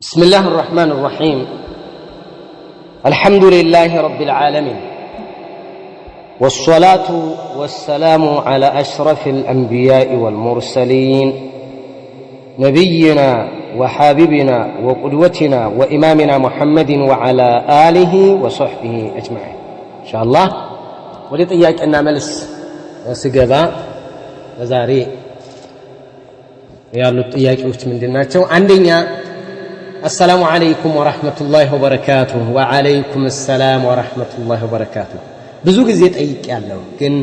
بسم الله الرحمن الرحيم. الحمد لله رب العالمين، والصلاة والسلام على أشرف الأنبياء والمرسلين، نبينا وحبيبنا وقدوتنا وإمامنا محمد وعلى آله وصحبه أجمعين. إن شاء الله وليت إياك أن نعمل سجبا زاري يالو إياك وقت من ديناتو عندنا. السلام عليكم ورحمة الله وبركاته. وعليكم السلام ورحمة الله وبركاته. بزوج زيت أيك يالله كن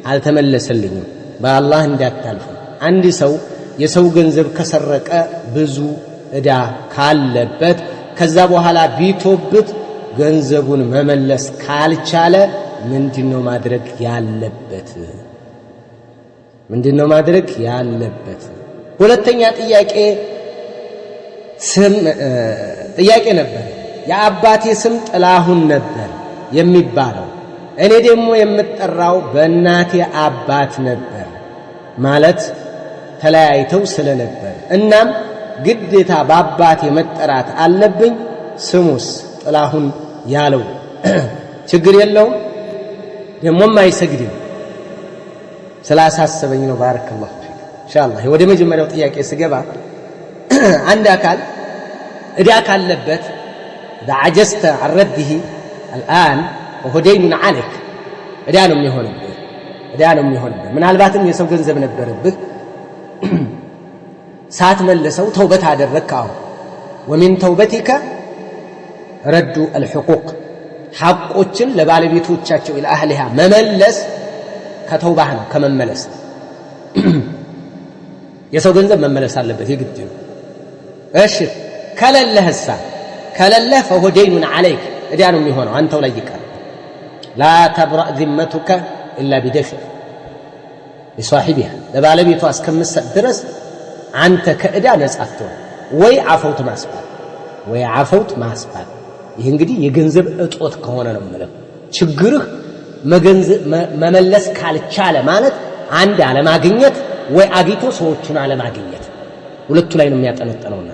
على تملس الليم بالله نداك تلفون عندي يسوي جنزب كسرك بزو دا كالبت كذابو هلا بيتوبت جنزبون مملس كالشالة من دينو مادرك يالبت من دينو مادرك يالبت ሁለተኛት ጥያቄ ስም ጥያቄ ነበር። የአባቴ ስም ጥላሁን ነበር የሚባለው፣ እኔ ደግሞ የምጠራው በእናቴ አባት ነበር ማለት ተለያይተው ስለነበር እናም ግዴታ በአባቴ መጠራት አለብኝ። ስሙስ ጥላሁን ያለው ችግር የለውም፣ ደግሞም አይሰግድም ስላሳሰበኝ ነው። ባረከላሁ ኢንሻአላህ። ወደ መጀመሪያው ጥያቄ ስገባ عند أكل إذا أكلبت إذا عجزت عن رده الآن وهو دين عليك إذا أنا أمي هون به إذا أنا أمي هون به من هالباتم يسوي جنزب نبربه ساعة ملسوا توبة هذا الركعة ومن توبتك رد الحقوق حق أتشل لبالي بيتوتشاتشو إلى أهلها مملس كتوبهنا كمن ملس يسوي جنزب مملس على البيت يقدر ايش كلله الساعه كلله فهو دين عليك ادي انهم يهونوا انت ولا يقال لا تبرأ ذمتك الا بدفع لصاحبها لبالبيتو اسكمس درس انت كادا نصاتو ወይ عفوت ማስባል ይሄ እንግዲህ የገንዘብ እጦት ከሆነ ነው ማለት ችግርህ መመለስ ካልቻለ ማለት አንድ አለማግኘት ወይ አግኝቶ ሰዎችን አለማግኘት ሁለቱ ላይ ነው የሚያጠነጥነውና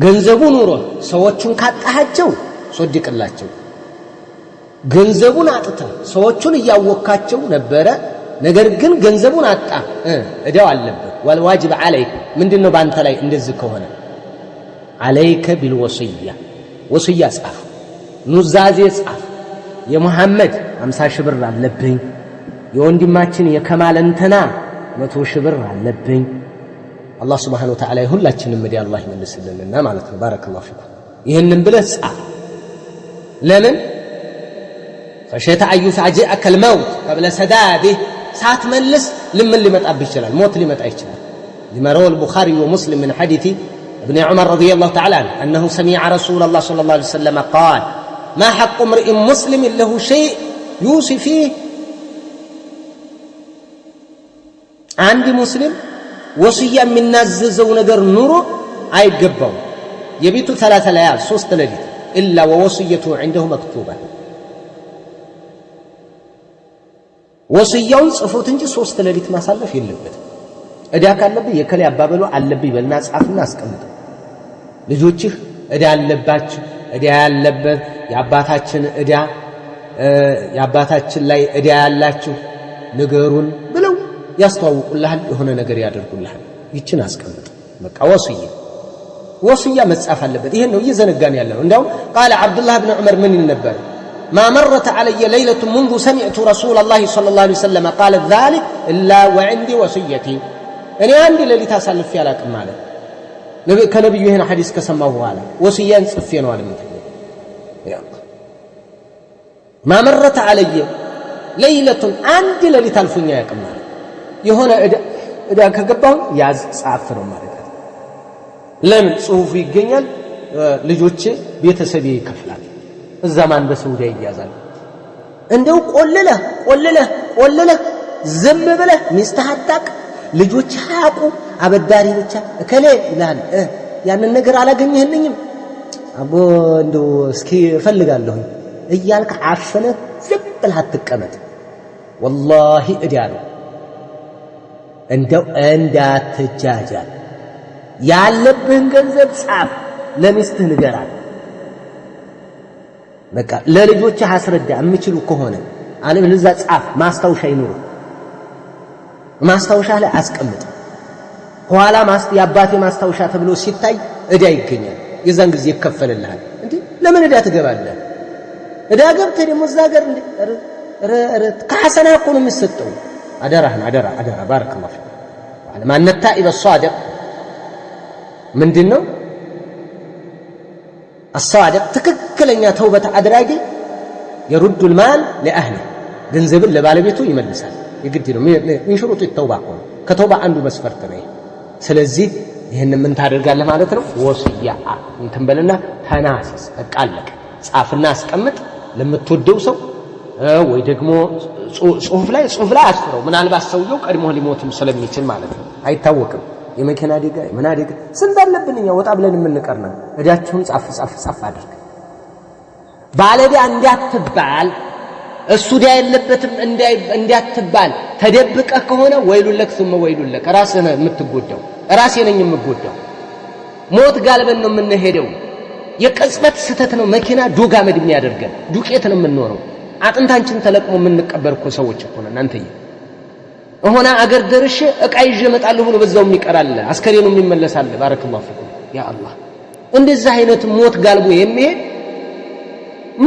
ገንዘቡ ኑሮ ሰዎችን ካጣሃቸው ሶድቅላቸው፣ ገንዘቡን አጥተ ሰዎችን ያወካቸው ነበረ ነገር ግን ገንዘቡን አጣ እዳው አለበት። والواجب عليك ምንድነው ባንተ ላይ እንደዚህ ከሆነ عليك بالوصيه ወصያ ጻፍ፣ ኑዛዜ ጻፍ። የሙሐመድ 50 ሺህ ብር አለብኝ፣ የወንድማችን የከማል እንተና 100 ሺህ ብር አለብኝ። الله سبحانه وتعالى ሁላችንም መዲ አላህ ይመልስልንና ማለት ነው። ባረከላሁ ፊኩም። ይሄንን ብለህ ጻፍ። ለምን فشيت أن يفاجئك الموت قبل سداده ሳትመልስ لمن ሊመጣብህ ይችላል፣ ሞት ሊመጣ ይችላል። لما روى البخاري ومسلم من حديث ابن عمر رضي الله تعالى عنه أنه سمع رسول الله صلى الله عليه وسلم قال ما حق امرئ مسلم له شيء يوصي فيه. عندي مسلم ወሲያ የሚናዘዘው ነገር ኑሮ አይገባው። የቤቱ 3 ለያል 3 ለሊት إلا ووصيته عنده مكتوبة ወሲያውን ጽፎት እንጂ 3 ለሊት ማሳለፍ የለበት። እዳ ካለብህ የከለ ያባበሉ አለብኝ በልና ጻፍና አስቀምጥ። ልጆችህ እዳ አለባችሁ፣ እዳ ያለበት የአባታችን እዳ የአባታችን ላይ እዳ ያላችሁ ንገሩን ብለው ያስተዋውቁልሃል፣ የሆነ ነገር ያደርጉልሃል። ይችን አስቀምጥ በቃ። ወሲያ መጻፍ አለበት። ይሄን ነው እየዘነጋን ያለው። እንደው قال عبد الله بن عمر من النبر ما مرت علي ليلة منذ سمعت رسول الله صلى الله عليه وسلم قال ذلك إلا وعندي وصيتي. እኔ አንድ ሌሊት አሳልፌ አላውቅም ማለት ከነብዩ ይሄን ሐዲስ ከሰማሁ በኋላ ወሲያን ጽፌ ነው አለ ምትለው። ያ ما مرت علي ليلة አንድ ሌሊት አልፎኝ አያውቅም ማለት የሆነ እዳ ከገባው ያዝ ጻፍ ነው ማለት ነው። ለምን ጽሁፉ ይገኛል፣ ልጆቼ ቤተሰቤ ይከፍላል፣ እዛ ማን በሰውዳ ይያዛል። እንደው ቆለለ ዝም ብለህ ሚስትህ አታውቅ፣ ልጆች አያውቁ፣ አበዳሪ ብቻ እከሌ ይላል ያንን ነገር አላገኘህልኝም አቦ እንደው እስኪ እፈልጋለሁ እያልክ አፈነህ ዝም ብለህ አትቀመጥ። ወላሂ እዳ ነው። እንደው እንዳትጃጃል ያለብህን ገንዘብ ጻፍ ለሚስትህ ንገራት በቃ ለልጆችህ አስረዳ እምችሉ ከሆነ አለበለዚያ ጻፍ ማስታወሻ ይኑር ማስታወሻ ላይ አስቀምጥ ኋላ ያባቴ ማስታወሻ ተብሎ ሲታይ እዳ ይገኛል የዛን ጊዜ ይከፈልልሃል እንዴ ለምን እዳ ትገባለህ እዳ ገብተህ ደግሞ እዛ ሀገር እንዴ ከሐሰና እኮ ነው የሚሰጠው አደራህን አደራ ባረከላሁ ፊክ ማን التائب الصادق ምንድነው الصادق ትክክለኛ ተውበት አድራጊ يرد المال لاهله ገንዘብን ለባለቤቱ ይመልሳል የግድ ነው ምን ሽሩጥ التوبه ከተውባ አንዱ መስፈርት ነው ስለዚህ ይሄን ምን ታደርጋለህ ማለት ነው ወሲያ እንትን በልና ተናሲስ አቃለቀ ጻፍና አስቀምጥ ለምትወደው ሰው ወይ ደግሞ ጽሁፍ ላይ አስፍረው ምናልባት ሰውየው ቀድሞ ሊሞትም ስለሚችል ማለት ነው አይታወቅም የመኪና አደጋ ምን አደጋ ስንት አለብንኛ ወጣ ብለን የምንቀርና እዳችሁን ጻፍ አድርግ ባለዳ እንዲያትባል እሱ ዳ የለበትም እንዲያትባል ተደብቀ ከሆነ ወይሉለክ ثم ወይሉለክ ራስህ ነህ የምትጎዳው ራሴ ነኝ የምጎዳው ሞት ጋልበን ነው የምንሄደው የቅጽበት ስተት ነው መኪና ዶጋ መድም ያደርገን ዱቄት ነው የምንኖረው አጥንታችን ተለቅሞ የምንቀበር እኮ ሰዎች እኮ ነን አንተዬ ሆነ አገር ደርሼ እቃ ይዤ እመጣለሁ ብሎ በዛው የሚቀራል አስከሬኑ የሚመለሳል ባረከላሁ ፊኩም ያ አላህ እንደዚህ አይነት ሞት ጋልቦ የሚሄድ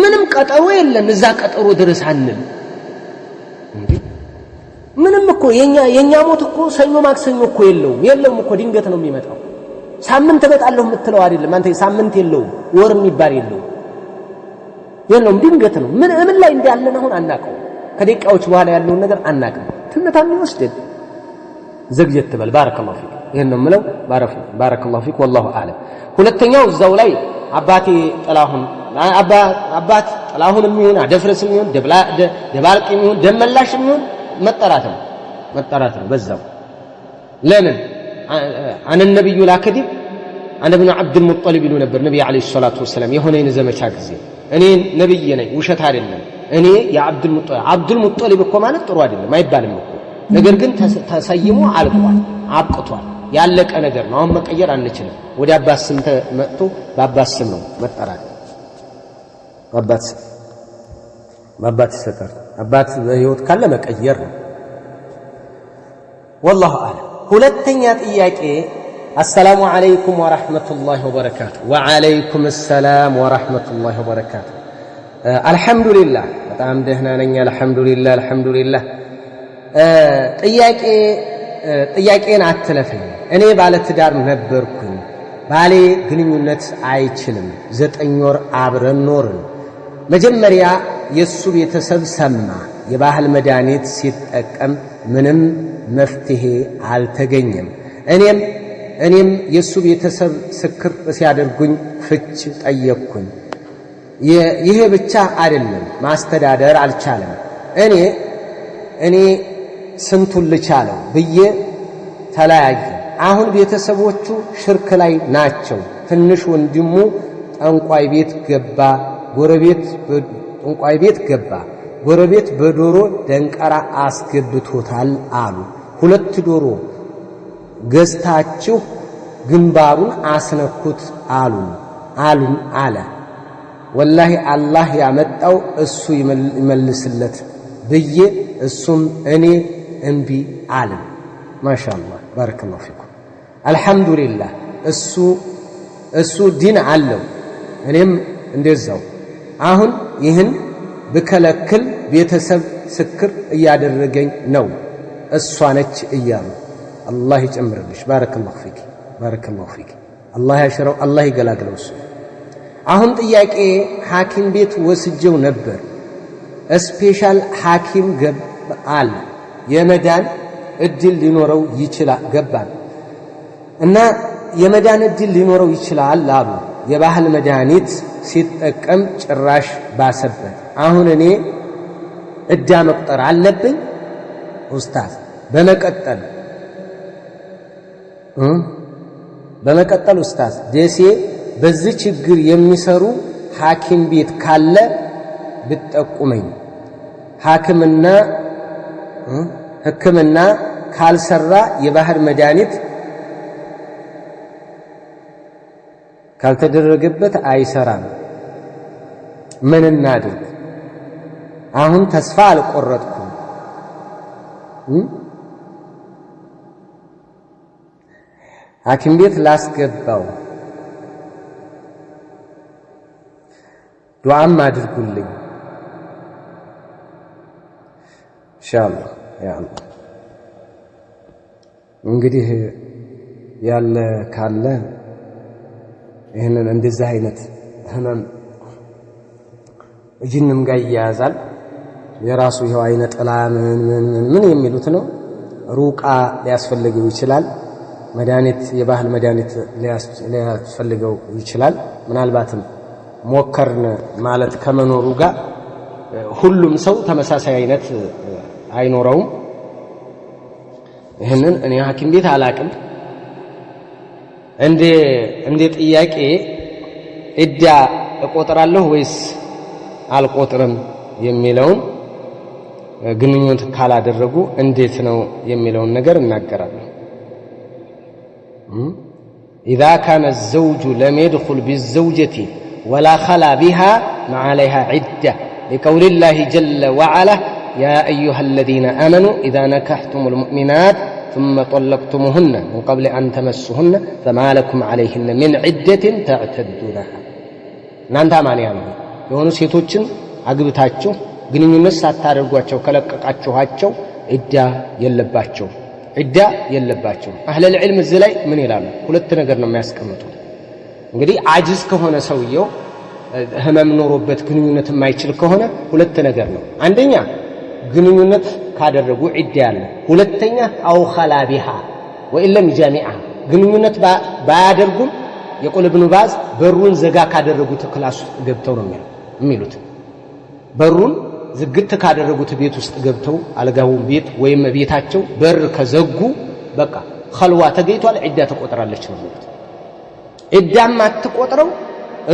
ምንም ቀጠሮ የለም እዛ ቀጠሮ ድረስ አንል እንዴ ምንም እኮ የኛ ሞት እኮ ሰኞ ማክሰኞ እኮ የለውም እኮ ድንገት ነው የሚመጣው ሳምንት እመጣለሁ የምትለው አይደለም አንተ ሳምንት የለውም ወር የሚባል የለውም ድንገት ነው ምን ላይ እንዳለን አሁን አናቀው ከደቂቃዎች በኋላ ያለውን ነገር አናቀው ትንታም ይወስደን ዘግየት ተበል ባረከላሁ ፊክ ይሄን ነው የምለው ባረከላሁ ፊክ والله اعلم ሁለተኛው እዛው ላይ አባቴ ጥላሁን አባት ጥላሁን የሚሆን አደፍረስ የሚሆን ደባልቅ የሚሆን ደመላሽ የሚሆን መጠራት ነው በዛው ለምን አን النبي لا كذب انا ابن عبد المطلب ይሉ ነበር ነብዩ አለይሂ ሰላቱ ወሰለም የሆነን ዘመቻ ጊዜ እኔ ነብይ ነኝ ውሸት አይደለም እኔ የአብዱል ሙጠሊብ እኮ ማለት ጥሩ አይደለም አይባልም እኮ ነገር ግን ተሰይሞ አብቅቷል ያለቀ ነገር ነው አሁን መቀየር አንችልም ወደ አባስ ስም መጥቶ በአባስ ስም ነው መጠራት አባት ሰከር አባት በህይወት ካለ መቀየር ነው والله اعلم ሁለተኛ ጥያቄ السلام عليكم ورحمة الله وبركاته وعليكم السلام ورحمة الله وبركاته الحمد لله በጣም ደህና ነኝ الحمد لله ጥያቄን አትለፈኝ እኔ ባለ ትዳር ነበርኩኝ ባሌ ግንኙነት አይችልም 9 ወር አብረን ኖርን መጀመሪያ የሱ ቤተሰብ ሰማ የባህል መድኃኒት ሲጠቀም ምንም መፍትሄ አልተገኘም እኔም የሱ ቤተሰብ ስክር ሲያደርጉኝ ፍች ጠየቅኩኝ ይሄ ብቻ አይደለም ማስተዳደር አልቻለም እኔ ስንቱን ልቻለው ብዬ ተለያየ አሁን ቤተሰቦቹ ሽርክ ላይ ናቸው ትንሽ ወንድሙ ጠንቋይ ቤት ገባ ጎረቤት በዶሮ ደንቀራ አስገብቶታል አሉ 2 ዶሮ ገዝታችሁ ግንባሩን አስነኩት አሉን አለ ወላሂ አላህ ያመጣው እሱ ይመልስለት ብዬ እሱም እኔ እንቢ አለ ማሻአላህ ባረከላሁ ፊኩም አልহামዱሊላህ እሱ ዲን አለው እኔም እንደዛው አሁን ይህን በከለክል ቤተሰብ ስክር እያደረገኝ ነው እሷ ነች እያሉ አላህ ይጨምርልሽ ባረከላሁ ፊክ አላህ ያሽረው አላህ ይገላግለው እሱ አሁን ጥያቄ ሐኪም ቤት ወስጀው ነበር ስፔሻል ሐኪም ገባል የመዳን እድል ሊኖረው ይችላል ገባል እና የመዳን እድል ሊኖረው ይችላል አሉ የባህል መድኃኒት ሲጠቀም ጭራሽ ባሰበት አሁን እኔ እዳ መቁጠር አለብኝ ኡስታዝ በመቀጠል ኡስታዝ ደሴ በዚህ ችግር የሚሰሩ ሐኪም ቤት ካለ ብትጠቁመኝ ሕክምና ካልሰራ የባህል መድኃኒት ካልተደረገበት አይሰራም ምን እናድርግ አሁን ተስፋ አልቆረጥኩም ሐኪም ቤት ላስገባው ዱዓም አድርጉልኝ ኢንሻአላህ ያ አላህ እንግዲህ ያለ ካለ ይሄንን እንደዚህ አይነት ህመም ጅንም ጋር ይያዛል የራሱ ይሄው አይነ ጥላ ምን የሚሉት ነው ሩቃ ሊያስፈልገው ይችላል መድኃኒት የባህል መድኃኒት ሊያስፈልገው ይችላል ምናልባትም ሞከርን ማለት ከመኖሩ ጋር ሁሉም ሰው ተመሳሳይ አይነት አይኖረውም ይሄንን እኔ ሐኪም ቤት አላቅም እንደ ጥያቄ እዳ እቆጥራለሁ ወይስ አልቆጥርም የሚለውን ግንኙነት ካላደረጉ እንዴት ነው የሚለውን ነገር እናገራለሁ إذا كان الزوج لم يدخل بالزوجة ولا خلا بها ما عليها عدة لقول الله جل وعلا يا أيها الذين آمنوا إذا نكحتم المؤمنات ثم طلقتموهن من قبل أن تمسوهن فما لكم عليهن من عدة تعتدونها እናንተ ማንያም የሆኑ ሴቶችን አግብታችሁ ግንኙነት ሳታደርጓቸው ከለቀቃችኋቸው ዕዳ የለባቸው አህለል ዒልም እዚህ ላይ ምን ይላሉ ሁለት ነገር ነው የሚያስቀምጡት እንግዲህ አጅዝ ከሆነ ሰውየው ህመም ኖሮበት ግንኙነት የማይችል ከሆነ ሁለት ነገር ነው አንደኛ ግንኙነት ካደረጉ ዕዳ ያለ ሁለተኛ አው ኸላቢሃ ወኢለም ጃሚዓ ግንኙነት ባያደርጉም የቁል ኢብኑ ባዝ በሩን ዘጋ ካደረጉት ክላስ ገብተው ነው የሚሉት በሩን ዝግት ካደረጉት ቤት ውስጥ ገብተው አልጋውን ቤት ወይም ቤታቸው በር ከዘጉ በቃ ኸልዋ ተገይቷል ዕዳ ተቆጥራለች ነው የሚሉት ዕዳም አትቆጥረው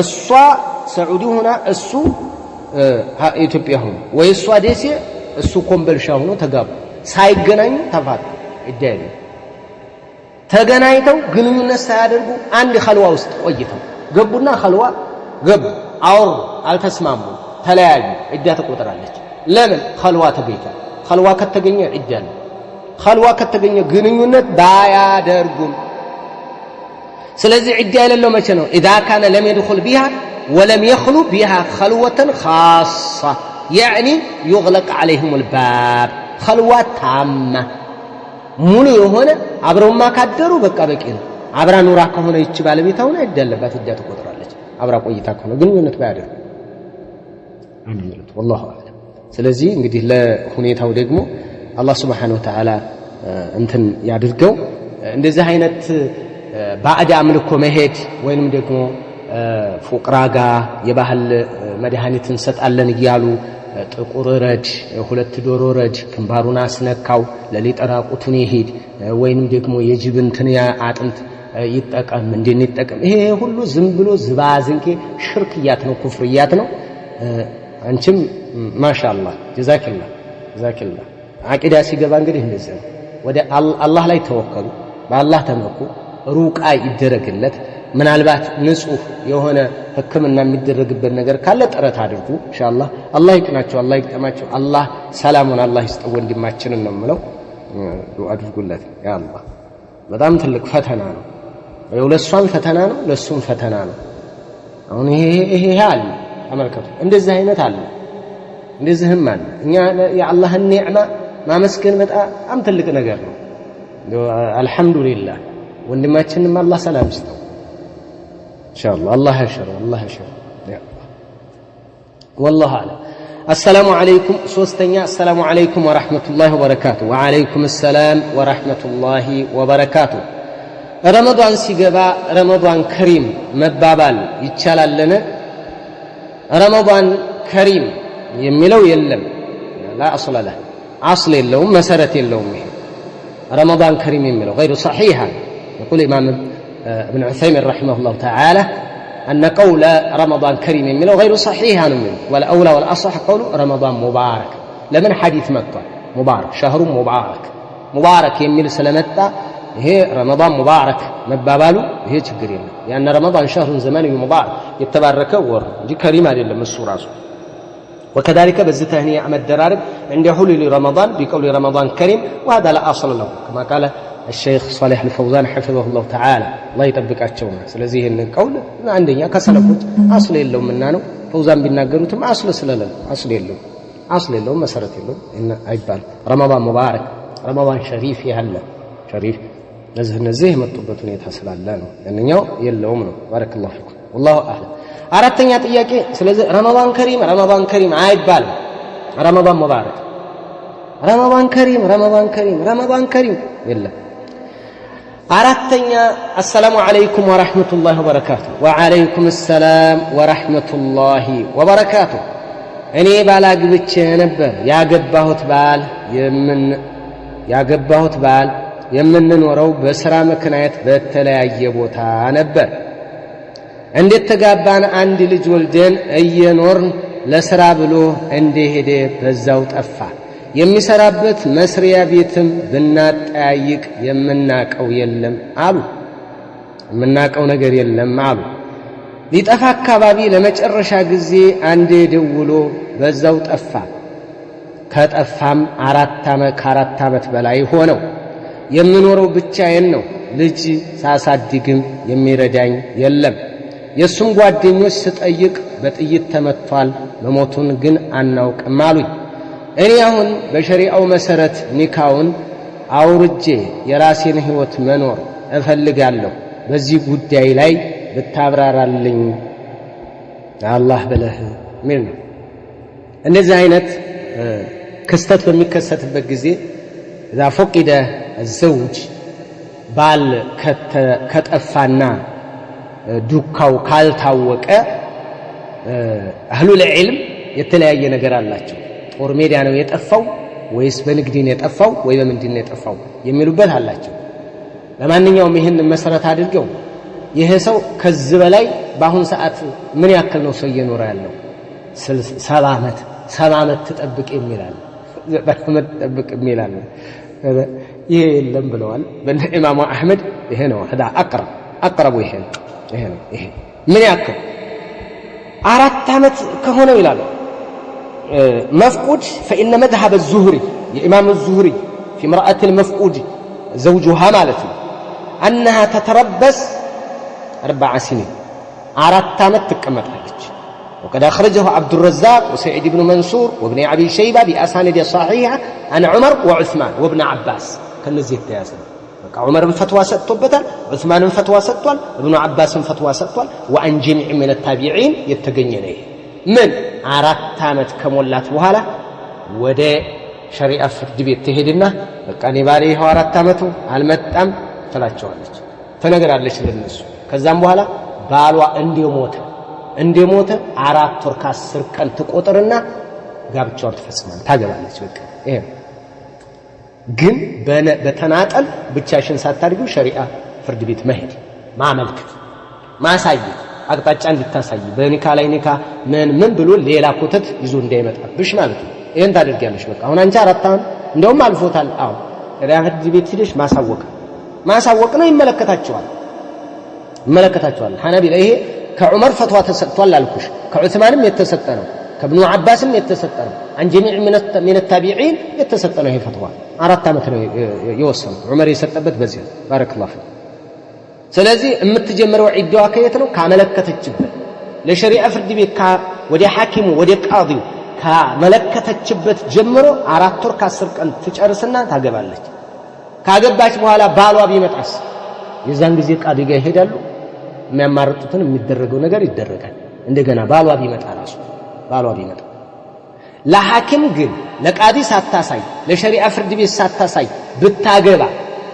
እሷ ሳዑዲ ሆና እሱ ኢትዮጵያ ሆኖ ወይ እሷ ደሴ እሱ ኮምበልሻ ሆኖ ተጋቡ ሳይገናኙ ተፋቱ ዕዳ የለም ተገናኝተው ግንኙነት ሳያደርጉ አንድ ኸልዋ ውስጥ ቆይተው ገቡና ኸልዋ ገቡ አወሩ አልተስማሙ ተለያዩ ዕዳ ተቆጥራለች ለምን ኸልዋ ተገኝቷል ኸልዋ ከተገኘ ዕዳ ነው ኸልዋ ከተገኘ ግንኙነት ባያደርጉም ስለዚህ ዕዳ የሌለው መቼ ነው اذا كان لم يدخل بها ولم يخلو بها خلوة خاصة يعني يغلق عليهم الباب خلوة تامة ሙሉ የሆነ አብረውማ ካደሩ በቃ በቂ ነው አብራ ኑራ ከሆነ ይች ባለቤት ሆነ ዕዳ ያለባት ዕዳ ተቆጥራለች አብራ ቆይታ ከሆነ ግንኙነት ባያደርጉ አንምልት والله اعلم ስለዚህ እንግዲህ ለሁኔታው ደግሞ አላህ Subhanahu Wa Ta'ala እንትን ያድርገው እንደዚህ አይነት ባዕድ አምልኮ መሄድ ወይንም ደግሞ ፉቅራጋ የባህል መድኃኒትን ሰጣለን ይያሉ ጥቁር ረድ ሁለት ዶሮ ረድ ግንባሩን አስነካው ለሊጠራቁቱን ይሄድ ወይንም ደግሞ የጅብንትን አጥንት ይጠቀም እንደኔ ይጠቀም ይሄ ሁሉ ዝም ብሎ ዝባዝንኬ ሽርክያት ነው ኩፍርያት ነው አንቺም ማሻአላህ ጀዛከላህ አቂዳ ሲገባ እንግዲህ እንደዚህ ነው ወደ አላህ ላይ ተወከሉ በአላህ ተመኩ ሩቃ ይደረግለት ምናልባት ንጹህ የሆነ ህክምና የሚደረግበት ነገር ካለ ጥረት አድርጉ ኢንሻአላህ አላህ ይቅናቸው አላህ ይቅጠማቸው አላህ ሰላሙን አላህ ይስጠው ወንድማችንን ነው የምለው ዱዓ አድርጉለት ያ አላህ በጣም ትልቅ ፈተና ነው ለሷም ፈተና ነው ለሱም ፈተና ነው አሁን ይሄ አለ ተመልከቱ እንደዚህ አይነት አለ እንደዚህም አለ እኛ የአላህን ኒዕማ ማመስገን በጣም ትልቅ ነገር ነው አልহামዱሊላህ ወንድማችንም አላህ ሰላም ይስጠው ኢንሻአላህ አላህ ያሽረው ያ والله اعلم السلام عليكم ሶስተኛ السلام عليكم ورحمة الله وبركاته وعليكم السلام ورحمة الله وبركاته ረመዳን ሲገባ ረመዳን ከሪም መባባል ይቻላልን ረመዳን ከሪም የሚለው የለም لا اصل له اصل የለውም መሰረት የለውም ይሄ رمضان كريم የሚለው غير صحيح يقول امام ابن عثيمين رحمه الله تعالى ان قول رمضان كريم የሚለው غير صحيح ነው والاولى والاصح قول رمضان مبارك لمن حديث مكه مبارك شهر مبارك የሚል ስለመጣ ይሄ ረመዳን ሙባረክ መባባሉ ይሄ ችግር የለም። ያን ረመዳን ሸህሩን ዘመንዩ ሙባረክ የተባረከ ወር እንጂ ከሪም አይደለም እሱ ራሱ። وكذلك بالتهنئة مدرارب عند حلول رمضان بقول رمضان كريم وهذا لا أصل له كما قال الشيخ صالح الفوزان حفظه الله تعالى الله يطبقاቸውና ስለዚህ ይሄን ቀውል አንደኛ ከሰለፎች አስል የለውም እና ነው ፈውዛን ቢናገሩትም አስል ስለሌለ አስል የለውም መሰረት የለውም እና አይባል ረመዳን ሙባረክ ረመዳን ሸሪፍ ያለ ሸሪፍ እነዚህ የመጡበት ሁኔታ ስላለ ነው ያንኛው የለውም ነው ባረከላሁ ፊኩም والله اعلم አራተኛ ጥያቄ ስለዚህ ረመዳን ከሪም አይባልም ረመዳን ሙባረክ ረመዳን ከሪም የለም አራተኛ አሰላሙ አለይኩም ወራህመቱላሂ ወበረካቱ ወአለይኩም ሰላም ወራህመቱላሂ ወበረካቱ እኔ ባላግብቼ ነበር ያገባሁት ባል የምንኖረው በስራ ምክንያት በተለያየ ቦታ ነበር እንዴት ተጋባን አንድ ልጅ ወልደን እየኖርን ለስራ ብሎ እንደሄደ በዛው ጠፋ የሚሰራበት መስሪያ ቤትም ብናጠያይቅ የምናቀው ነገር የለም አሉ ሊጠፋ አካባቢ ለመጨረሻ ጊዜ አንዴ ደውሎ በዛው ጠፋ ከጠፋም ከአራት ዓመት በላይ ሆነው የምኖረው ብቻዬን ነው ልጅ ሳሳድግም የሚረዳኝ የለም የሱም ጓደኞች ስጠይቅ በጥይት ተመቷል መሞቱን ግን አናውቅም አሉኝ እኔ አሁን በሸሪዓው መሰረት ኒካውን አውርጄ የራሴን ህይወት መኖር እፈልጋለሁ በዚህ ጉዳይ ላይ ብታብራራልኝ አላህ በለህ ምን እንደዚህ አይነት ክስተት በሚከሰትበት ጊዜ اذا فقد الزوج ባል ከጠፋና ዱካው ካልታወቀ አህሉ العلم የተለያየ ነገር አላቸው ጦር ሜዳ ነው የጠፋው ወይስ በንግድ ነው የጠፋው ወይ በምንድን ነው የጠፋው የሚሉበት አላቸው ለማንኛውም ይሄን መሰረት አድርገው ይሄ ሰው ከዚህ በላይ በአሁን ሰዓት ምን ያክል ነው ሰው እየኖረ ያለው 70 ዓመት ተጠብቅ የሚላል 90 ዓመት ተጠብቅ የሚላል ይሄ የለም ብለዋል በኢማሙ አህመድ ይሄ ነው هذا አቅረቡ ይሄ ምን ያክል 4 ዓመት ከሆነው ይላል مفقود فإن مذهب الزهري الإمام الزهري في امرأة المفقود زوجها مالته أنها تتربص 4 سنين 4 ዓመት تقمطالچ وقد أخرجه عبد الرزاق وسعيد بن منصور وابن أبي شيبة بأسانيد صحيحة عن عمر وعثمان وابن عباس كنزي التياسر عمر فتوى سطوبتال عثمان فتوى سطوال ابن عباس فتوى سطوال وعن جميع من التابعين يتገኘነው من 4 ዓመት ከሞላት በኋላ ወደ ሸሪዓ ፍርድ ቤት ትሄድና በቃ እኔ ባሌ ይሄው 4 ዓመቱ አልመጣም ትላቸዋለች ተነግራለች ለነሱ ከዛም በኋላ ባሏ እንደሞተ 4 ወር ከ10 ቀን ትቆጥርና ጋብቻውን ትፈጽማለች ታገባለች በቃ ይሄ ግን በተናጠል ብቻሽን ሳታድርጉ ሸሪዓ ፍርድ ቤት መሄድ ማመልከት ማሳየት አቅጣጫ እንድታሳይ በኒካ ላይ ኒካ ምን ብሎ ሌላ ኮተት ይዞ እንዳይመጣብሽ ማለት ነው ይሄን ታደርጊያለሽ በቃ አሁን አንቺ 4 ዓመት እንደውም አልፎታል አዎ ሸሪዓ ፍርድ ቤት ሄደሽ ማሳወቅ ነው ይመለከታቸዋል ሐናቢላ ይሄ ከዑመር ፈትዋ ተሰጥቷል አልኩሽ ከዑስማንም የተሰጠ ነው ከኢብኑ አባስም የተሰጠ ነው عن جميع من التابعين የተሰጠ ነው ይሄ ፈትዋ 4 ዓመት ነው የወሰነው ዑመር የሰጠበት በዚህ ባረከላሁ ፊክ ስለዚህ የምትጀምረው ዒዳዋ ከየት ነው ካመለከተችበት ለሸሪዓ ፍርድ ቤት ወደ ሐኪሙ ወደ ቃዲው ካመለከተችበት ጀምሮ 4 ወር ከ10 ቀን ትጨርስና ታገባለች ካገባች በኋላ ባሏ ቢመጣስ የዛን ጊዜ ቃዲ ጋር ይሄዳሉ የሚያማርጡትን የሚደረገው ነገር ይደረጋል እንደገና ባሏ ቢመጣ ለሐኪም ግን ለቃዲ ሳታሳይ ለሸሪዓ ፍርድ ቤት ሳታሳይ ብታገባ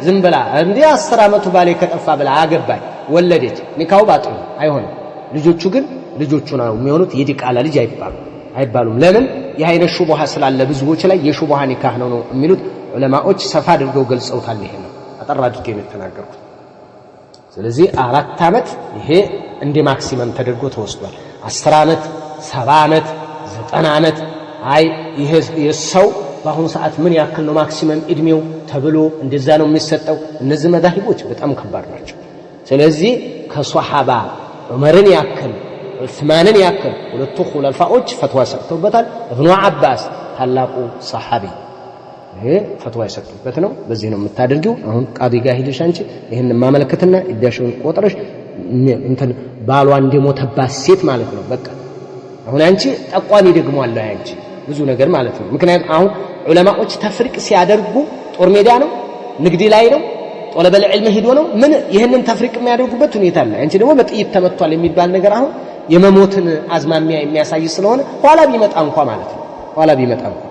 ዝም ብላ እንዴ 10 ዓመቱ ባሌ ከጠፋ ብላ አገባኝ ወለደች ኒካው ባጥሩ አይሆንም ልጆቹ ግን ልጆቹ ነው የሚሆኑት የዲቃላ ልጅ አይባሉም ለምን የአይነ ሹብሃ ስላለ ብዙዎች ላይ የሹብሃ ኒካህ ነው የሚሉት ዑለማዎች ሰፋ አድርገው ገልጸውታል ይሄ ነው አጠር አድርጌ ነው የተናገርኩት ስለዚህ 4 ዓመት ይሄ እንደ ማክሲመም ተደርጎ ተወስዷል 10 ዓመት 70 ዓመት 90 ዓመት አይ ይሄ የሰው በአሁኑ ሰዓት ምን ያክል ነው ማክሲመም እድሜው ተብሎ እንደዛ ነው የሚሰጠው። እነዚህ መዛሂቦች በጣም ከባድ ናቸው። ስለዚህ ከሷሃባ ዑመርን ያክል ዑስማንን ያክል ሁለቱ ኹለፋዎች ፈትዋ ሰጥተውበታል። ኢብኑ አባስ ታላቁ ሰሃቢ ይሄ ፈትዋ የሰጡበት ነው። በዚህ ነው የምታደርጊው። አሁን ቃዲ ጋር ሄደሽ አንቺ ይሄን ማመልከትና እዳሽውን ቆጥረሽ እንትን ባሏ እንደሞተባት ሴት ማለት ነው። በቃ አሁን አንቺ ጠቋሚ ደግሞ አለ አንቺ ብዙ ነገር ማለት ነው። ምክንያቱም አሁን ዑለማዎች ተፍሪቅ ሲያደርጉ ጦር ሜዳ ነው፣ ንግድ ላይ ነው፣ ጦለበል ዒልም ሄዶ ነው ምን ይሄንን ተፍሪቅ የሚያደርጉበት ሁኔታ አለ። አንቺ ደግሞ በጥይት ተመቷል የሚባል ነገር አሁን የመሞትን አዝማሚያ የሚያሳይ ስለሆነ ኋላ ቢመጣ እንኳን ማለት ነው ኋላ ቢመጣ እንኳን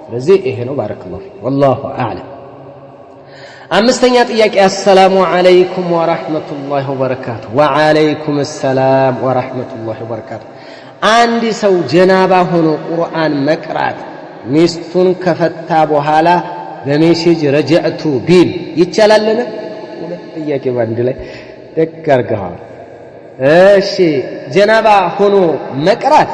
ስለዚህ ይሄ ነው። ባረከላሁ ፊክ والله اعلم። አምስተኛ ጥያቄ አሰላሙ አለይኩም ወራህመቱላሂ ወበረካቱ። ወአለይኩም ሰላም ወራህመቱላሂ ወበረካቱ። አንድ ሰው ጀናባ ሆኖ ቁርአን መቅራት ሚስቱን ከፈታ በኋላ በሜሴጅ ረጀዕቱ ቢል ይቻላልን? ሁለት ጥያቄ ባንድ ላይ ደግ አድርገዋል። እሺ ጀናባ ሆኖ መቅራት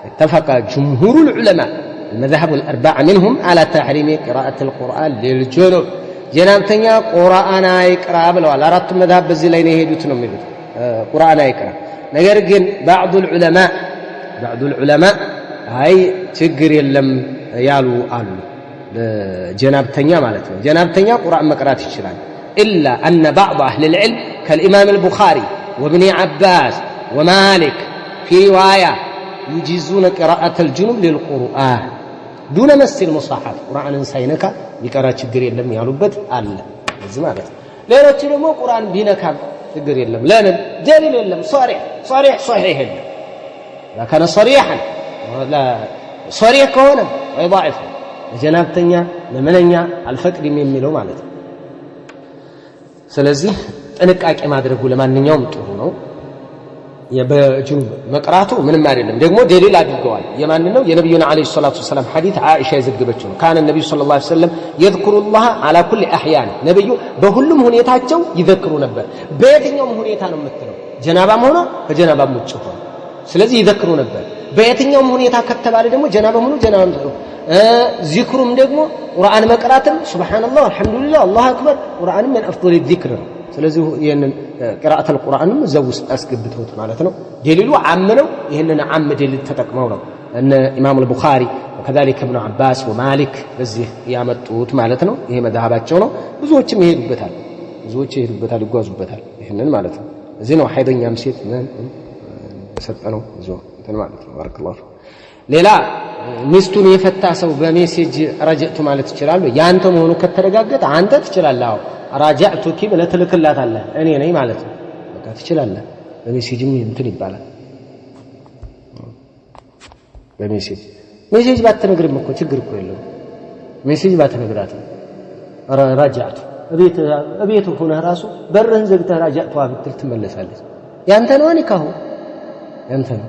اتفق جمهور العلماء المذاهب الأربعة منهم على تحريم قراءة القرآن للجنوب ጀናብተኛ ቁርአን አይቅራ ብለዋል። አራቱ መذهب በዚህ ላይ ነው የሄዱት ነው የሚሉት ቁርአን አይቅራ። ነገር ግን بعض العلماء አይ ችግር የለም ያሉ አሉ። ጀናብተኛ ማለት ነው ጀናብተኛ ቁርአን መቅራት ይችላል። إلا أن بعض أهل العلم كالإمام البخاري وابن عباس ومالك في رواية يجيزون قراءة الجنوب للقرآن دون مس المصحف ቁርአን ሳይነካ ሊቀራ ችግር የለም ያሉበት አለ። እዚህ ማለት ሌሎች ደግሞ ቁርአን ቢነካ ችግር የለም ለምን ደሊል የለም صريح የለም لكن صريحا لا صريح ከሆነ ወይ ضعيف ለጀናብተኛ ለምንኛ አልፈቅድም የሚለው ማለት ነው። ስለዚህ ጥንቃቄ ማድረጉ ለማንኛውም ጥሩ ነው። የበጁን መቅራቱ ምንም አይደለም። ደግሞ ደሊል አድርገዋል። የማን ነው? የነብዩና አለይሂ ሰላቱ ሰላም ሐዲስ አይሻ የዘገበችው ነው። ካነ ነብዩ ሰለላሁ ዐለይሂ ወሰለም የذكሩላህ አላ ኩሊ አህያን ነብዩ በሁሉም ሁኔታቸው ይዘክሩ ነበር። በየትኛውም ሁኔታ ነው የምትለው ጀናባም ሆኖ ከጀናባም ውጭ ሆኖ ስለዚህ ይዘክሩ ነበር። በየትኛውም ሁኔታ ከተባለ ደግሞ ጀናባም ሆኖ ጀናባም ዚክሩም ደግሞ ቁርአን መቅራትም ሱብሃንአላህ አልহামዱሊላህ አላሁ አክበር ቁርአንም من افضل الذكر ነው። ስለዚህ ይሄንን قراءة القرآن ዘው ውስጥ አስገብተውት ማለት ነው። ደሊሉ ዓም ነው። ይሄንን ዓም ደሊል ተጠቅመው ነው እነ ኢማም አልቡኻሪ وكذلك ابن عباس ومالك በዚህ ያመጡት ማለት ነው። ይሄ መذهባቸው ነው። ብዙዎችም ይሄዱበታል ይጓዙበታል ይሄንን ማለት ነው። እዚህ ነው ሐይደኛም ሴት ምን ተሰጠነው እዞ እንትን ማለት ነው። ባረከላሁ ሌላ ሚስቱን የፈታ ሰው በሜሴጅ ረጀዕቱ ማለት ይችላል። ያንተ መሆኑ ከተረጋገጠ አንተ ትችላለህ። አዎ ራጃዕቱኪ ብለህ ትልክላታለህ እኔ ነኝ ማለት ነው። በቃ ትችላለህ። በሜሴጅም እንትን ይባላል። በሜሴጅ ባትነግርም እኮ ችግር እኮ የለውም። ሜሴጅ ባትነግራት ራጃዕቱ እቤት ሆነህ ራሱ በርህን ዘግተህ ራጃዕቱ ብትል ትመለሳለች። ያንተ ነው ኒካሁ ያንተ ነው።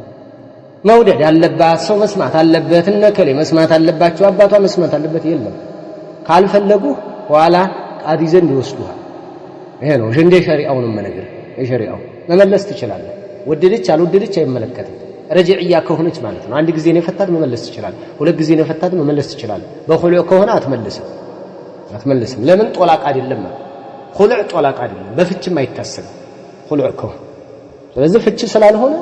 መውደድ ያለባት ሰው መስማት አለበት። እነከሌ መስማት አለባቸው አባቷ መስማት አለበት የለም። ካልፈለጉ ኋላ ቃዲ ዘንድ ይወስዱሃል። ይሄ ነው እንደ ሸሪዓውንም ነገር የሸሪዓው መመለስ ትችላለህ። ወደደች አልወደደች አይመለከትም። ረጅዕያ ከሆነች ማለት ነው። አንድ ጊዜ ነው የፈታት መመለስ ትችላለህ። ሁለት ጊዜ ነው የፈታት መመለስ ትችላለህ። በኹሉዕ ከሆነ አትመልስም። ለምን ጦላቅ አይደለም። ኹሉዕ ጦላቅ አይደለም። በፍችም አይታሰብም ኹሉዕ ከሆነ። ስለዚህ ፍች ስላልሆነ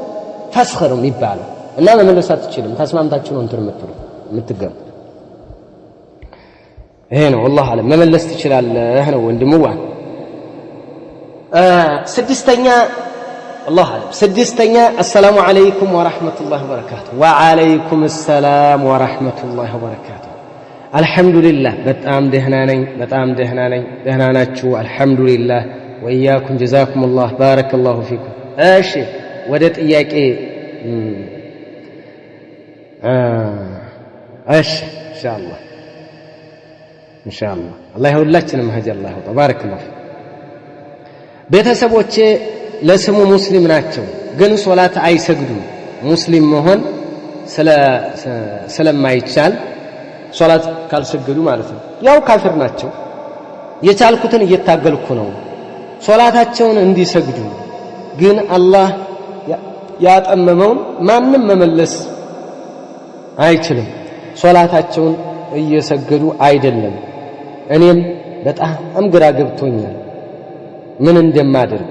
ፈስኽ ነው የሚባለው እና መመለስ አትችልም። ተስማምታችሁ ነው እንትን የምትገቡ ይሄ ነው والله አለም መመለስ ትችላለህ ነው ወንድምዋ። ስድስተኛ والله አለም ስድስተኛ አሰላሙ አለይኩም ወራህመቱላሂ ወበረካቱ። ወአለይኩም ሰላም ወራህመቱላሂ ወበረካቱ። አልহামዱሊላህ በጣም ደህና ነኝ ደህና ናችሁ? አልহামዱሊላህ ወኢያኩም ጀዛኩሙላህ ባረከላሁ ፊኩም። እሺ ወደ ጥያቄ እሺ ኢንሻአላህ አላህ ሁላችንም ሀጅ አላህ ተባረከላሁ። ቤተሰቦቼ ለስሙ ሙስሊም ናቸው፣ ግን ሶላት አይሰግዱም። ሙስሊም መሆን ስለማይቻል ሶላት ካልሰገዱ ማለት ነው ያው ካፊር ናቸው። የቻልኩትን እየታገልኩ ነው ሶላታቸውን እንዲሰግዱ፣ ግን አላህ ያጠመመውን ማንም መመለስ አይችልም። ሶላታቸውን እየሰገዱ አይደለም። እኔም በጣም ግራ ገብቶኛል ምን እንደማደርግ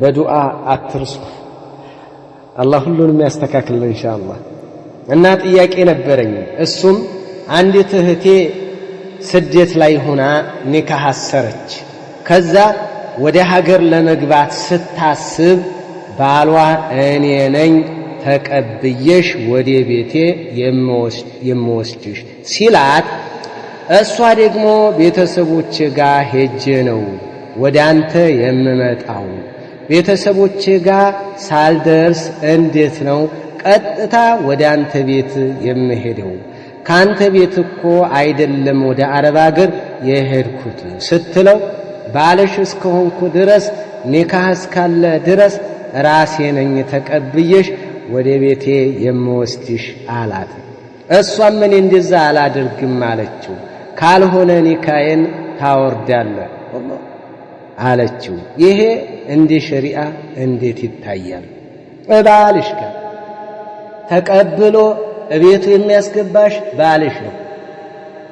በዱዓ አትርሱ። አላህ ሁሉንም ያስተካክልን ኢንሻአላህ። እና ጥያቄ ነበረኝ። እሱም አንዲት እህቴ ስደት ላይ ሆና ኒካህ አሰረች። ከዛ ወደ ሀገር ለመግባት ስታስብ ባሏ እኔ ነኝ ተቀብየሽ ወደ ቤቴ የምወስድሽ ሲላት፣ እሷ ደግሞ ቤተሰቦቼ ጋር ሄጄ ነው ወደ አንተ የምመጣው፣ ቤተሰቦቼ ጋር ሳልደርስ እንዴት ነው ቀጥታ ወደ አንተ ቤት የምሄደው? ካንተ ቤት እኮ አይደለም ወደ አረብ አገር የሄድኩት ስትለው፣ ባለሽ እስከሆንኩ ድረስ ኒካህ እስካለ ድረስ ራሴ ነኝ ተቀብየሽ ወደ ቤቴ የምወስድሽ አላት። እሷም እኔ እንደዛ አላደርግም አለችው። ካልሆነ ኒካዬን ታወርዳለህ አለችው። ይሄ እንደ ሸሪዓ እንዴት ይታያል? ባልሽ ጋር ተቀብሎ እቤቱ የሚያስገባሽ ባልሽ ነው።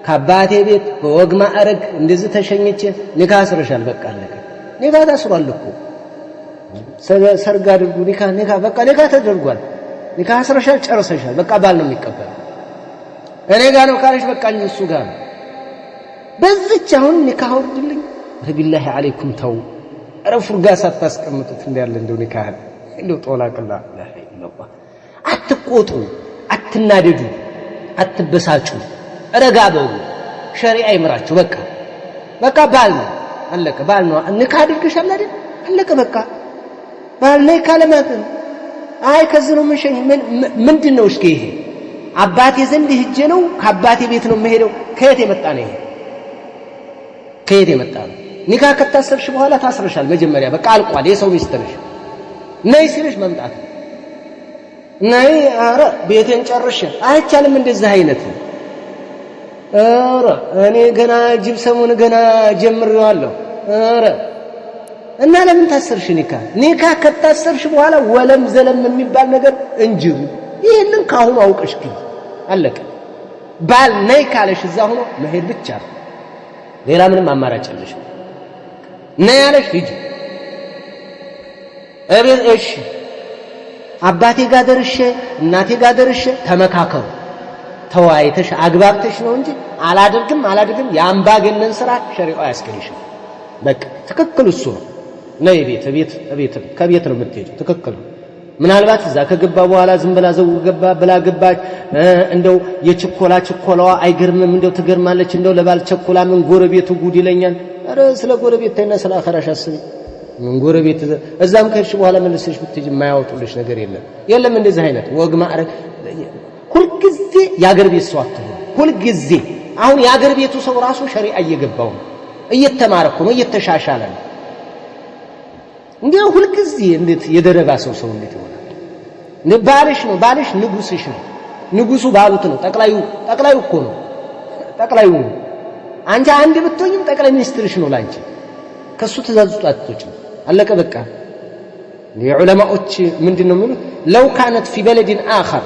ከአባቴ ቤት በወግ ማዕረግ እንደዚህ ተሸኝቼ ኒካህ አስረሻል፣ በቃ አለቀ። ኒካህ ታስሯል እኮ ሰርግ አድርጉ፣ ኒካህ በቃ ኒካህ ተደርጓል። ኒካህ አስረሻል፣ ጨርሰሻል፣ በቃ ባል ነው የሚቀበል። እኔ ጋር ነው ካለሽ በቃ እሱ ጋር ነው። በዚች አሁን ኒካህ ወርድልኝ ቢላሂ አለይኩም ተው። ኧረ ፉርጋ ሳታስቀምጡት እንዳለ እንደው ኒካህ እንደው ጦላቅላ አትቆጡ፣ አትናደዱ፣ አትበሳጩ፣ ረጋ በሉ። ሸሪዓ ይምራችሁ። በቃ ባል ነው አለቀ። ባል ነው ኒካህ አድርገሻል አይደል? አለቀ በቃ ባል ነው ካለማት አይ ከዚህ ነው የምንሸኝ። ምንድን ነው እስኪ ይሄ አባቴ ዘንድ ሂጄ ነው ከአባቴ ቤት ነው የምሄደው? ከየት የመጣ ነው ይሄ? ከየት የመጣ ነው? ኒካህ ከታሰርሽ በኋላ ታስረሻል። መጀመሪያ በቃ አልቋል። የሰው ሚስት ነሽ። ነይ ሲልሽ መምጣት ነይ። ኧረ ቤቴን ጨርሼ አይቻልም እንደዚህ አይነት። ኧረ እኔ ገና ጅብሰሙን ገና ጀምሬዋለሁ። ኧረ እና ለምን ታሰርሽ? ኒካህ ከታሰርሽ በኋላ ወለም ዘለም የሚባል ነገር እንጅሩ። ይህንን ካሁኑ አውቀሽ ግን አለቀ። ባል ነይ ካለሽ እዛ ሆኖ መሄድ ብቻ ነው። ሌላ ምንም አማራጭ የለሽም። ነይ ያለሽ ሂጂ። እሺ አባቴ ጋር ደርሼ እናቴ ጋር ደርሼ ተመካከሩ፣ ተወያይተሽ አግባብተሽ ነው እንጂ አላደርግም የአምባገነን ስራ ሸሪዓው አያስከልሽም። በቃ ትክክል እሱ ነው። ነይ ከቤት ነው የምትሄጂው። ትክክል ነው። ምናልባት እዛ ከገባ በኋላ ዝም ብላ ዘው ገባ ብላ ገባች። እንደው የችኮላዋ አይገርምም? እንደው ትገርማለች። እንደው ለባል ቸኮላ ምን ጎረቤቱ ጉድ ይለኛል። ኧረ ስለ ጎረቤት ተይና ስለ አኸራሽ አስቢ። ምን ጎረቤት እዛም ከሄድሽ በኋላ መልሰሽ ብትሄጂ የማያወጡልሽ ነገር የለም። እንደዚህ አይነት ወግ ማዕረግ ሁልጊዜ የአገር ቤት ሰው አትሆኑ። ሁልጊዜ አሁን የአገር ቤቱ ሰው ራሱ ሸሪዓ እየገባው ነው፣ እየተማረ ነው፣ እየተሻሻለ ነው። እንዴው ሁልጊዜ እንዴት የደረባ ሰው እንዴት ይሆናል? ባልሽ ነው፣ ባልሽ ንጉስሽ ነው። ንጉሱ ባሉት ነው። ጠቅላዩ እኮ ነው። ጠቅላዩ ነው። አንቺ አንድ ብትሆኝም ጠቅላይ ሚኒስትርሽ ነው ላንቺ። ከሱ ትእዛዝ ውስጥ አትወጪም። አለቀ በቃ። የዑለማዎች ምንድነው የሚሉት? ለው ካነት ፊ በለድን አኸር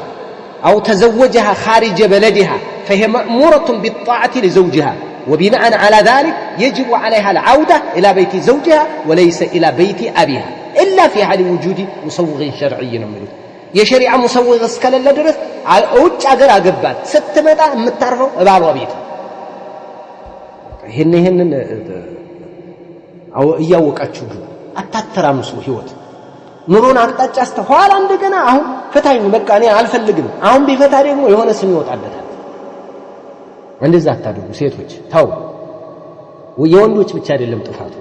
አው ተዘወጀሃ ኻሪጀ በለድሃ فهي مأمورة بالطاعة لزوجها وبناء على ذلك يجب عليها العودة إلى بيت زوجها وليس إلى بيت أبيها إلا في حال وجود مسوغ شرعي نمرد የሸሪዓ ሙሰውግ እስከሌለ ድረስ ውጭ አገር አገባት ስትመጣ የምታርፈው ባሏ ቤት። ይሄንን እያወቃችሁ ግን አታተራምሱ። ህይወት ኑሮን አቅጣጫ አስተኋላ እንደገና አሁን ፈታኝ በቃ እኔ አልፈልግም። አሁን ቢፈታ ደግሞ የሆነ ስም ይወጣለታል። እንደዛ አታድርጉ ሴቶች፣ ተው። የወንዶች ብቻ አይደለም ጥፋቱ፣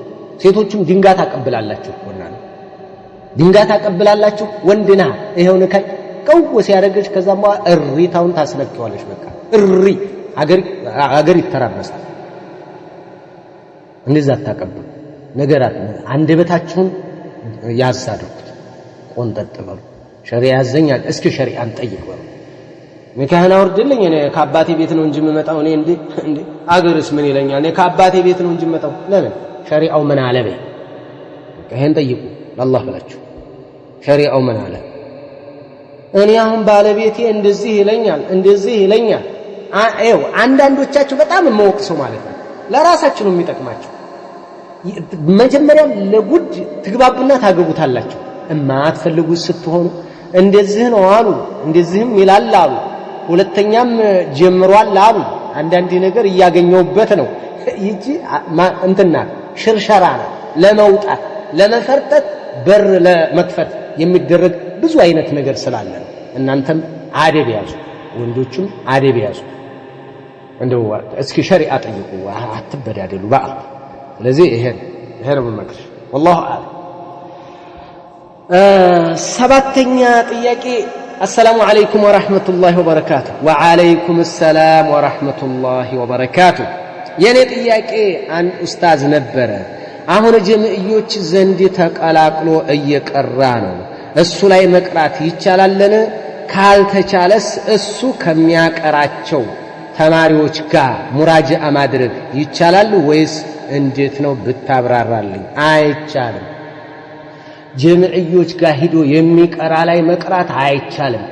ሴቶችም ድንጋይ ታቀብላላችሁ ወናነ ድንጋይ ታቀብላላችሁ። ወንድና ይሄው ነካይ ቀውስ ያደረገች ከዛማ እሪታውን ታስነክዋለች። በቃ እሪ አገር ይተራመሳል። እንደዛ አታቀብሉ። ነገራት አንደበታችሁን ያሳድሩት፣ ቆንጠጥ በሉ። ሸሪዓ ያዘኛል፣ እስኪ ሸሪዓን ጠይቁ። ኒካህን አውርድልኝ፣ እኔ ከአባቴ ቤት ነው እንጂ የምመጣው። እኔ እንዴ አገርስ ምን ይለኛል? እኔ ከአባቴ ቤት ነው እንጂ የምመጣው። ለምን ሸሪዓው ምን አለ በይ። ይሄን ጠይቁ ለአላህ ብላችሁ። ሸሪዓው ምን አለ? እኔ አሁን ባለቤቴ እንደዚህ ይለኛል አንዳንዶቻችሁ በጣም የማወቅሰው ማለት ነው ለራሳችሁ ነው የሚጠቅማችሁ መጀመሪያ ለጉድ ትግባቡና ታገቡታላችሁ እማትፈልጉት ስትሆኑ እንደዚህ ነው አሉ እንደዚህም ይላል አሉ ሁለተኛም ጀምሯል አሉ አንዳንድ ነገር እያገኘውበት ነው ይጂ እንትና ሽርሸራ ለመውጣት ለመፈርጠት በር ለመክፈት የሚደረግ ብዙ አይነት ነገር ስላለ እናንተም አደብ ያዙ ወንዶችም አደብ ያዙ እንደው እስኪ ሸሪዓ ጠይቁ አትበዳደሉ በቃ ስለዚህ ይሄ ነው መክር والله اعلم ሰባተኛ ጥያቄ السلام عليكم ورحمة الله وبركاته وعليكم السلام ورحمة الله وبركاته የኔ ጥያቄ አንድ ኡስታዝ ነበረ አሁን ጀምዕዮች ዘንድ ተቀላቅሎ እየቀራ ነው እሱ ላይ መቅራት ይቻላልን ካልተቻለስ እሱ ከሚያቀራቸው ተማሪዎች ጋር ሙራጃአ ማድረግ ይቻላል ወይስ እንዴት ነው ብታብራራልኝ አይቻልም ጀምዕዮች ጋር ሄዶ የሚቀራ ላይ መቅራት አይቻልም